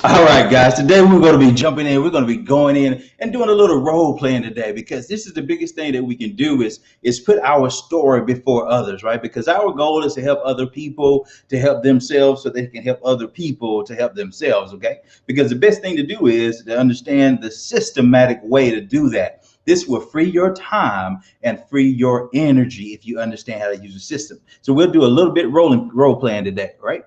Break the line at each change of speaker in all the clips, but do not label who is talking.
All right, guys. Today we're going to be jumping in. We're going to be going in and doing a little role playing today, because this is the biggest thing that we can do is put our story before others, right? Because our goal is to help other people to help themselves, so they can help other people to help themselves. Okay. Because the best thing to do is to understand the systematic way to do that. This will free your time and free your energy if you understand how to use the system. So we'll do a little bit role playing today, right?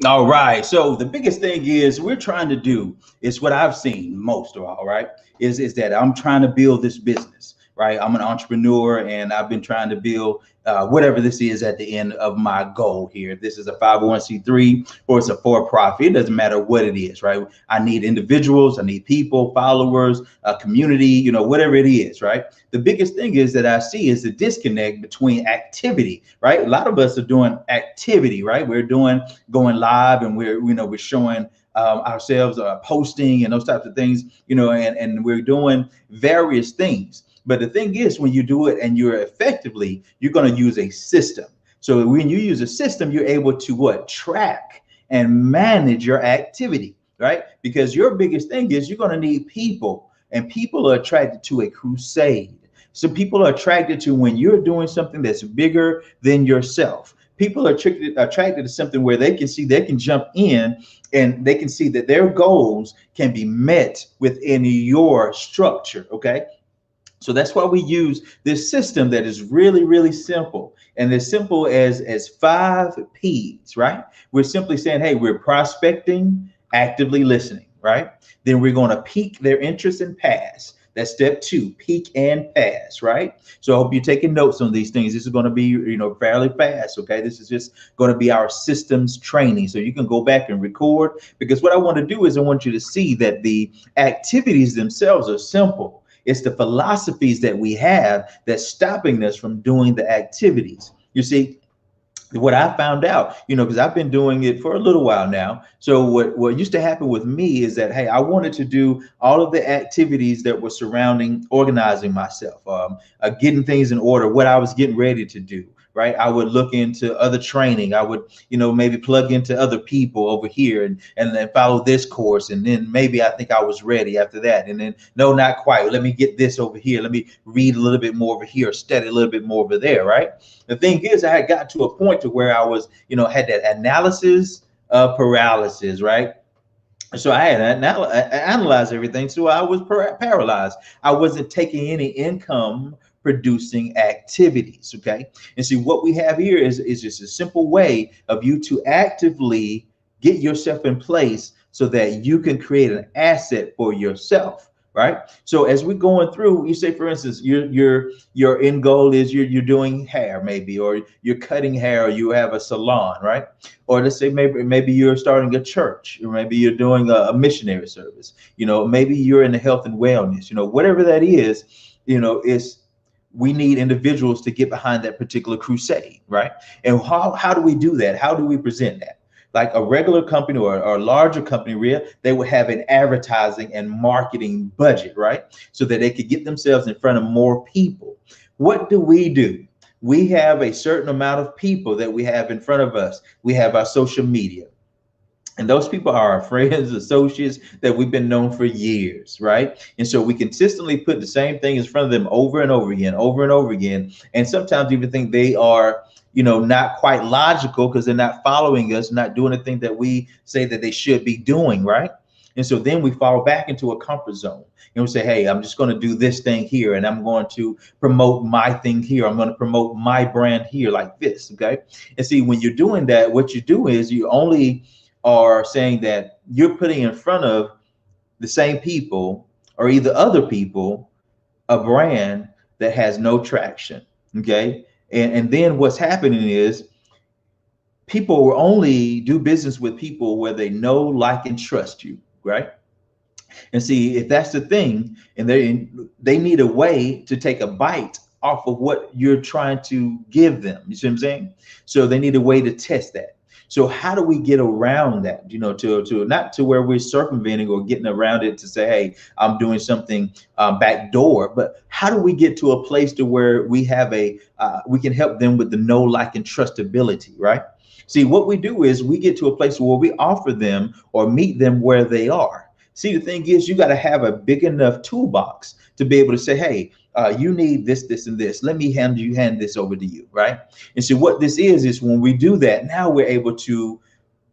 All right. So the biggest thing is we're trying to do is what I've seen most of all, right? Is that I'm trying to build this business, right? I'm an entrepreneur and I've been trying to build whatever this is at the end of my goal here. If this is a 501c3 or it's a for-profit, it doesn't matter what it is, right? I need individuals, I need people, followers, a community, whatever it is, right? The biggest thing is that I see is the disconnect between activity, right? A lot of us are doing activity, right? We're going live and we're showing ourselves posting and those types of things, and we're doing various things. But the thing is, when you do it and you're effectively, you're going to use a system. So when you use a system, you're able to track and manage your activity, right? Because your biggest thing is you're going to need people, and people are attracted to a crusade. So people are attracted to when you're doing something that's bigger than yourself. People are attracted to something where they can see they can jump in and they can see that their goals can be met within your structure. Okay. So that's why we use this system that is really, really simple. And as simple as 5 P's, right? We're simply saying, hey, we're prospecting, actively listening, right? Then we're going to pique their interest and pass. That's step 2, peak and pass, right? So I hope you're taking notes on these things. This is going to be, fairly fast, okay? This is just going to be our systems training. So you can go back and record, because what I want to do is I want you to see that the activities themselves are simple. It's the philosophies that we have that's stopping us from doing the activities. You see, what I found out, because I've been doing it for a little while now. So what used to happen with me is that, hey, I wanted to do all of the activities that were surrounding organizing myself, getting things in order, what I was getting ready to do. Right. I would look into other training. I would, maybe plug into other people over here and then follow this course. And then maybe I think I was ready after that. And then, no, not quite. Let me get this over here. Let me read a little bit more over here, study a little bit more over there. Right. The thing is, I had got to a point to where I was, had that analysis paralysis. Right. So I had analyzed everything. So I was paralyzed. I wasn't taking any income producing activities. Okay. And see, what we have here is just a simple way of you to actively get yourself in place so that you can create an asset for yourself. Right. So as we're going through, you say, for instance, your end goal is you're doing hair, maybe, or you're cutting hair, or you have a salon, right? Or let's say maybe you're starting a church, or maybe you're doing a missionary service. Maybe you're in the health and wellness. Whatever that is, we need individuals to get behind that particular crusade, right? And how do we do that? How do we present that? Like a regular company or a larger company, they would have an advertising and marketing budget, right? So that they could get themselves in front of more people. What do? We have a certain amount of people that we have in front of us. We have our social media. And those people are our friends, associates that we've been known for years, right? And so we consistently put the same thing in front of them over and over again, over and over again. And sometimes even think they are, not quite logical, because they're not following us, not doing the thing that we say that they should be doing, right? And so then we fall back into a comfort zone and we say, hey, I'm just going to do this thing here, and I'm going to promote my thing here. I'm going to promote my brand here, like this. Okay. And see, when you're doing that, what you do is you only are saying that you're putting in front of the same people or either other people a brand that has no traction. Okay. And then what's happening is people will only do business with people where they know, like, and trust you, right? And see, if that's the thing, and they need a way to take a bite off of what you're trying to give them. You see what I'm saying? So they need a way to test that. So how do we get around that? To not to where we're circumventing or getting around it to say, hey, I'm doing something back door, but how do we get to a place to where we have we can help them with the know, like, and trustability, right? See, what we do is we get to a place where we offer them or meet them where they are. See, the thing is, you got to have a big enough toolbox to be able to say, hey, you need this, this, and this. Let me hand this over to you, right? And so what this is when we do that, now we're able to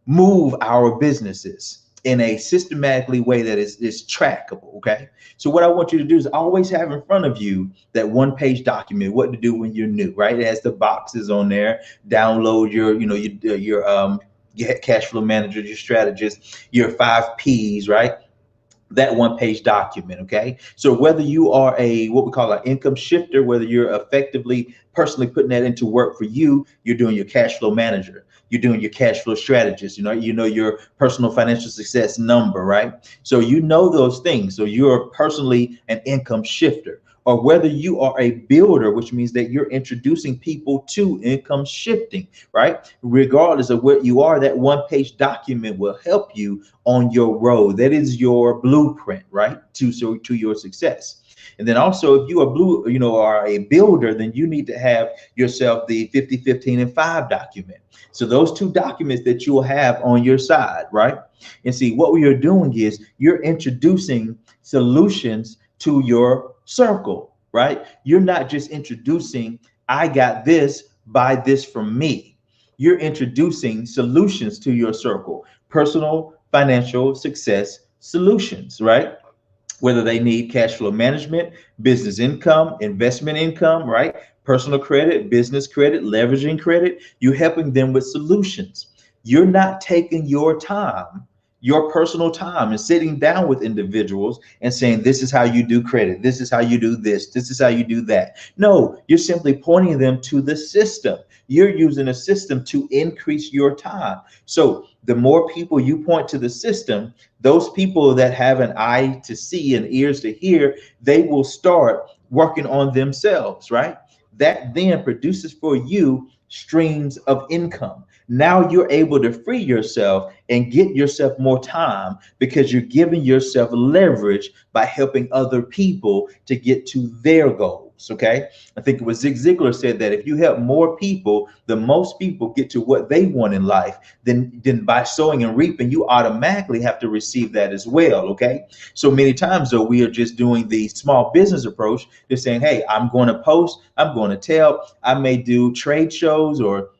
move our businesses in a systematically way that is trackable. Okay. So what I want you to do is always have in front of you that one-page document, what to do when you're new, right? It has the boxes on there. Download your cash flow manager, your strategist, your 5 Ps, right? That one-page document. Okay, so whether you are what we call an income shifter, whether you're effectively personally putting that into work for you, you're doing your cash flow manager, you're doing your cash flow strategist, your personal financial success number, right? So those things. So you're personally an income shifter. Or whether you are a builder, which means that you're introducing people to income shifting, right? Regardless of what you are, that one-page document will help you on your road. That is your blueprint, right? To your success. And then also, if you are a builder, then you need to have yourself the 50, 15, and 5 document. So those 2 documents that you will have on your side, right? And see, what we are doing is you're introducing solutions to your circle, right? You're not just introducing, I got this, buy this from me. You're introducing solutions to your circle, personal financial success solutions, right? Whether they need cash flow management, business income, investment income, right? Personal credit, business credit, leveraging credit, you're helping them with solutions. You're not taking your time, your personal time, and sitting down with individuals and saying, this is how you do credit. This is how you do this. This is how you do that. No, you're simply pointing them to the system. You're using a system to increase your time. So the more people you point to the system, those people that have an eye to see and ears to hear, they will start working on themselves, right? That then produces for you streams of income. Now you're able to free yourself and get yourself more time because you're giving yourself leverage by helping other people to get to their goals. Okay. I think it was Zig Ziglar said that if you help more people, the most people get to what they want in life, then by sowing and reaping, you automatically have to receive that as well. Okay. So many times though, we are just doing the small business approach. They're saying, hey, I'm going to post, I'm going to tell, I may do trade shows or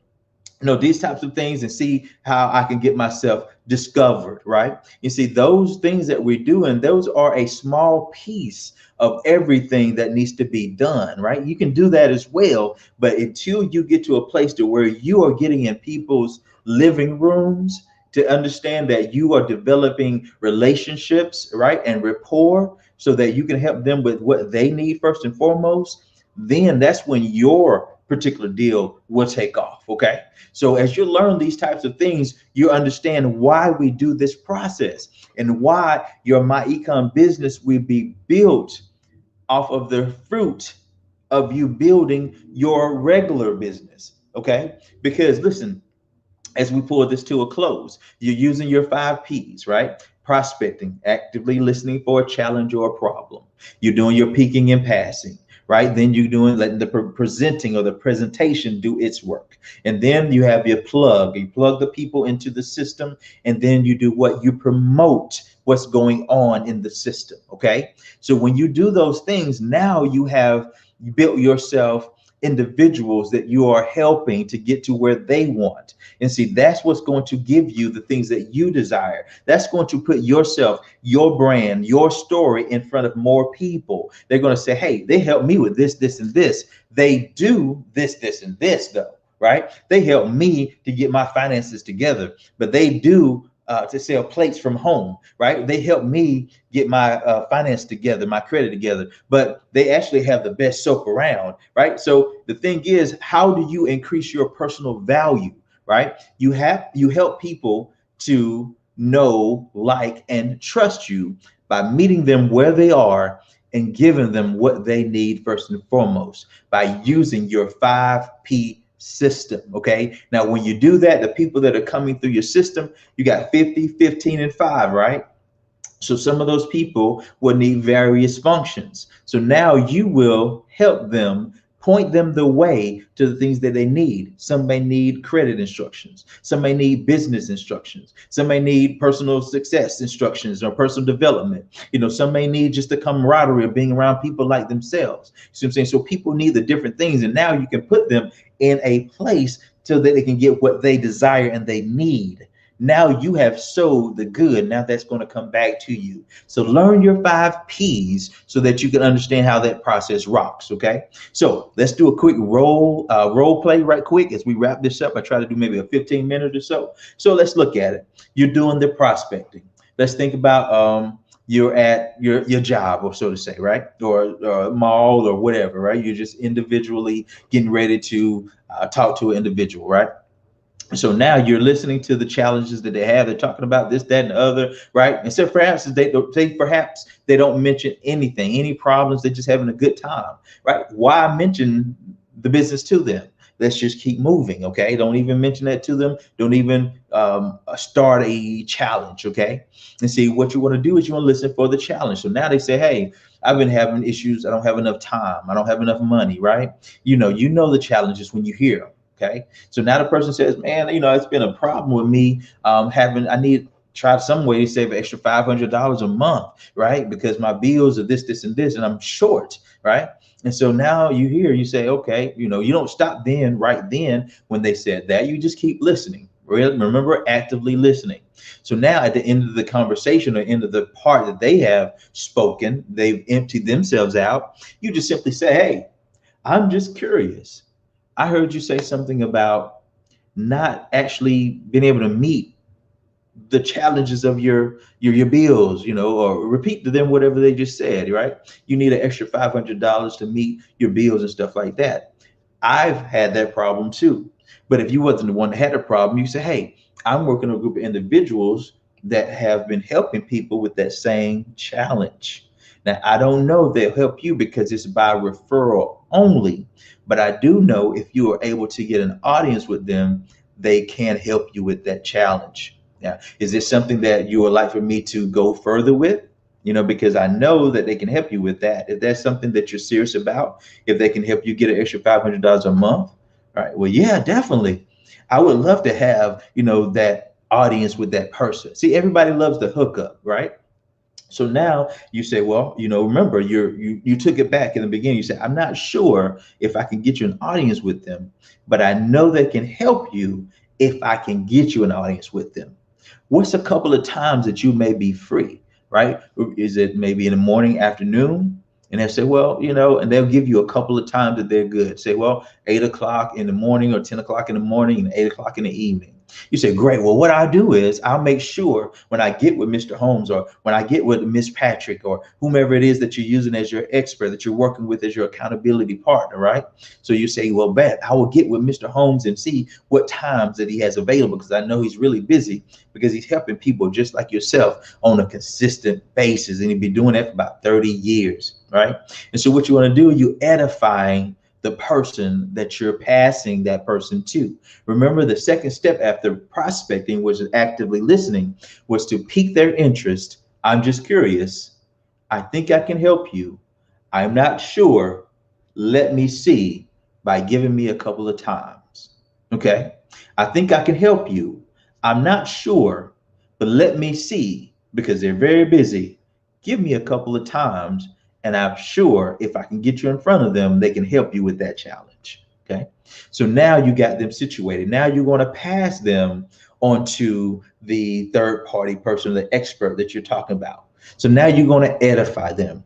these types of things and see how I can get myself discovered, right? You see, those things that we're doing, those are a small piece of everything that needs to be done, right? You can do that as well, but until you get to a place to where you are getting in people's living rooms to understand that you are developing relationships, right, and rapport so that you can help them with what they need first and foremost, then that's when your particular deal will take off. Okay. So as you learn these types of things, you understand why we do this process and why your Myecon business will be built off of the fruit of you building your regular business. Okay. Because listen, as we pull this to a close, you're using your 5 Ps, right? Prospecting, actively listening for a challenge or a problem. You're doing your peaking and passing, right? Then you're doing letting the presenting or the presentation do its work. And then you have your plug. You plug the people into the system, and then you do what? You promote what's going on in the system, okay? So when you do those things, now you have built yourself individuals that you are helping to get to where they want. And see, that's what's going to give you the things that you desire. That's going to put yourself, your brand, your story in front of more people. They're going to say, hey, they helped me with this, this, and this. They do this, this, and this, though, right? They help me to get my finances together, but they do to sell plates from home, right? They help me get my finance together, my credit together, but they actually have the best soap around, right? So the thing is, how do you increase your personal value, right? You help people to know, like, and trust you by meeting them where they are and giving them what they need first and foremost by using your 5P system. Okay. Now, when you do that, the people that are coming through your system, you got 50, 15, and 5, right? So some of those people will need various functions. So now you will help them, point them the way to the things that they need. Some may need credit instructions. Some may need business instructions. Some may need personal success instructions or personal development. Some may need just the camaraderie of being around people like themselves. See what I'm saying? So people need the different things, and now you can put them in a place so that they can get what they desire and they need. Now you have sowed the good. Now that's going to come back to you. So learn your 5Ps so that you can understand how that process rocks. Okay. So let's do a quick role play right quick as we wrap this up. I try to do maybe a 15-minute or so. So let's look at it. You're doing the prospecting. Let's think about you're at your job, or so to say, right? Or mall or whatever, right? You're just individually getting ready to talk to an individual, right? So now you're listening to the challenges that they have. They're talking about this, that, and the other, right? And so perhaps they don't mention anything, any problems. They're just having a good time, right? Why mention the business to them? Let's just keep moving, okay? Don't even mention that to them. Don't even start a challenge, okay? And see, what you want to do is you want to listen for the challenge. So now they say, hey, I've been having issues. I don't have enough time. I don't have enough money, right? You know the challenges when you hear them. Okay. So now the person says, man, it's been a problem with me I need try some way to save an extra $500 a month, right? Because my bills are this, this, and this, and I'm short, right? And so now you say, okay, you don't stop right then when they said that. You just keep listening. Remember, actively listening. So now at the end of the conversation or end of the part that they have spoken, they've emptied themselves out. You just simply say, hey, I'm just curious. I heard you say something about not actually being able to meet the challenges of your bills, or repeat to them whatever they just said, right? You need an extra $500 to meet your bills and stuff like that. I've had that problem too. But if you wasn't the one that had a problem, you say, hey, I'm working with a group of individuals that have been helping people with that same challenge. Now, I don't know if they'll help you because it's by referral only, but I do know if you are able to get an audience with them, they can help you with that challenge. Now, is this something that you would like for me to go further with? Because I know that they can help you with that. If that's something that you're serious about, if they can help you get an extra $500 a month, all right, well, yeah, definitely. I would love to have, that audience with that person. See, everybody loves the hookup, right? So now you say, well, remember you took it back in the beginning. You said, I'm not sure if I can get you an audience with them, but I know they can help you if I can get you an audience with them. What's a couple of times that you may be free, right? Is it maybe in the morning, afternoon? And they say, well, and they'll give you a couple of times that they're good. Say, well, 8 o'clock in the morning or 10 o'clock in the morning and 8 o'clock in the evening. You say, great. Well, what I'll do is I'll make sure when I get with Mr. Holmes or when I get with Miss Patrick or whomever it is that you're using as your expert, that you're working with as your accountability partner, right? So you say, well, bet I will get with Mr. Holmes and see what times that he has available because I know he's really busy because he's helping people just like yourself on a consistent basis. And he'll be doing that for about 30 years, right? And so what you want to do, you edifying the person that you're passing that person to. Remember, the second step after prospecting, which is actively listening, was to pique their interest. I'm just curious. I think I can help you. I'm not sure. Let me see by giving me a couple of times. Okay. I think I can help you. I'm not sure, but let me see because they're very busy. Give me a couple of times. And I'm sure if I can get you in front of them, they can help you with that challenge. Okay. So now you got them situated. Now you're going to pass them onto the third party person, the expert that you're talking about. So now you're going to edify them.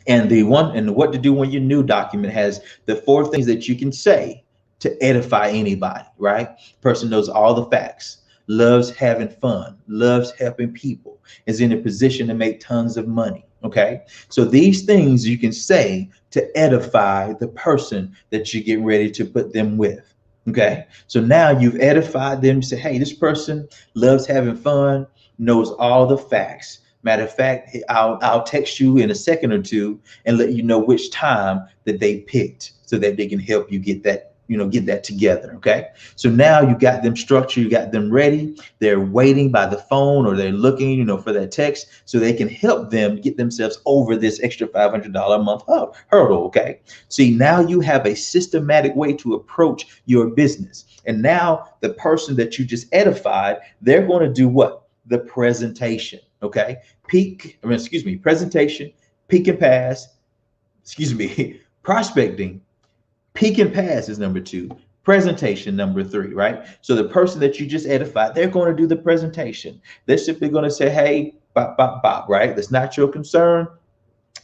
And the what to do when your new document has the 4 things that you can say to edify anybody, right? Person knows all the facts, loves having fun, loves helping people, is in a position to make tons of money. Okay. So these things you can say to edify the person that you get ready to put them with. Okay. So now you've edified them. You say, hey, this person loves having fun, knows all the facts. Matter of fact, I'll text you in a second or two and let you know which time that they picked so that they can help you get that, get that together. Okay. So now you got them structured, you got them ready. They're waiting by the phone or they're looking, for that text so they can help them get themselves over this extra $500 a month hurdle. Okay. See, now you have a systematic way to approach your business. And now the person that you just edified, they're going to do what? The presentation. Okay. Presentation, peak and pass, prospecting, peak and pass is number 2. Presentation number 3, right? So the person that you just edified, they're going to do the presentation. They're simply going to say, hey, bop, bop, bop, right? That's not your concern.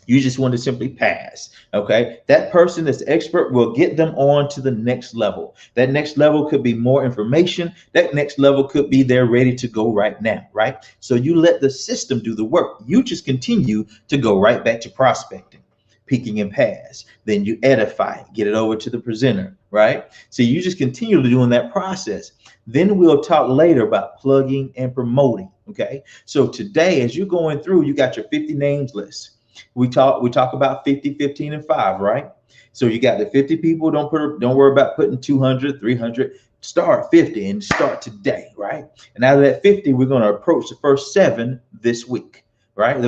You just want to simply pass. Okay. That person that's expert will get them on to the next level. That next level could be more information. That next level could be they're ready to go right now. Right. So you let the system do the work. You just continue to go right back to prospecting, peaking and pass. Then you edify, get it over to the presenter. Right. So you just continue doing that process. Then we'll talk later about plugging and promoting. Okay. So today, as you're going through, you got your 50 names list. We talk about 50, 15, and 5, right? So you got the 50 people. Don't worry about putting 200, 300. Start 50 and start today, right? And out of that 50, we're going to approach the first 7 this week, right?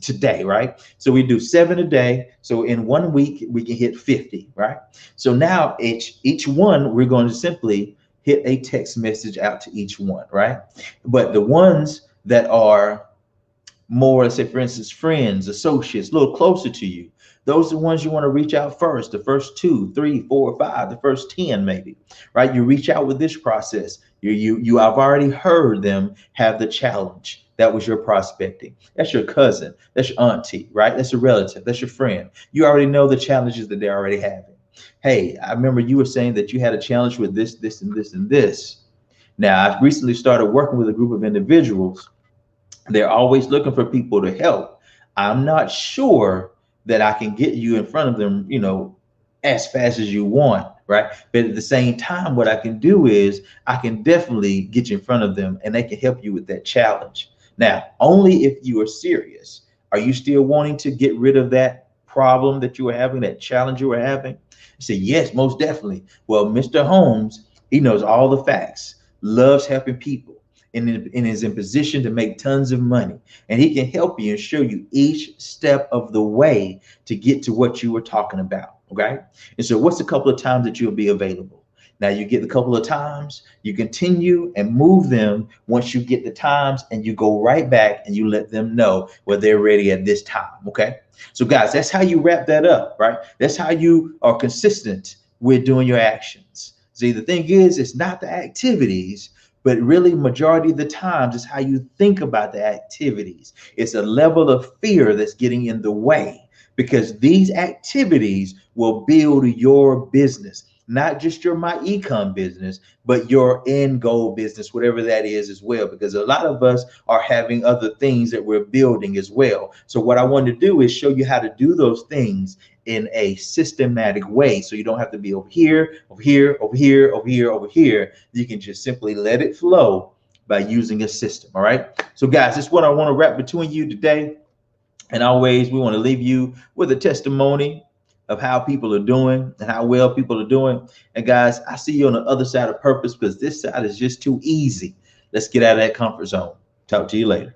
Today, right? So we do 7 a day. So in 1 week, we can hit 50, right? So now each one, we're going to simply hit a text message out to each one, right? But the ones that are more, let's say, for instance, friends, associates, a little closer to you, those are the ones you want to reach out first. The first 2, 3, 4, 5, the first 10, maybe, right? You reach out with this process. I've already heard them have the challenge. That was your prospecting. That's your cousin. That's your auntie, right? That's a relative. That's your friend. You already know the challenges that they're already having. Hey, I remember you were saying that you had a challenge with this, this, and this, and this. Now, I've recently started working with a group of individuals. They're always looking for people to help. I'm not sure that I can get you in front of them, as fast as you want, right? But at the same time, what I can do is I can definitely get you in front of them and they can help you with that challenge. Now, only if you are serious. Are you still wanting to get rid of that problem that you were having, that challenge you were having? I say, yes, most definitely. Well, Mr. Holmes, he knows all the facts, loves helping people, and is in position to make tons of money. And he can help you and show you each step of the way to get to what you were talking about. Okay. And so what's a couple of times that you'll be available? Now you get a couple of times, you continue and move them. Once you get the times and you go right back and you let them know where they're ready at this time. Okay. So guys, that's how you wrap that up, right? That's how you are consistent with doing your actions. See, the thing is, it's not the activities, but really majority of the times it's how you think about the activities. It's a level of fear that's getting in the way, because these activities will build your business, not just your Myecon business, but your end goal business, whatever that is as well, because a lot of us are having other things that we're building as well. So what I want to do is show you how to do those things in a systematic way. So you don't have to be over here, over here, over here, over here, over here. You can just simply let it flow by using a system. All right. So guys, that's what I want to wrap between you today. And always, we want to leave you with a testimony of how people are doing and how well people are doing. And guys, I see you on the other side of purpose, because this side is just too easy. Let's get out of that comfort zone. Talk to you later.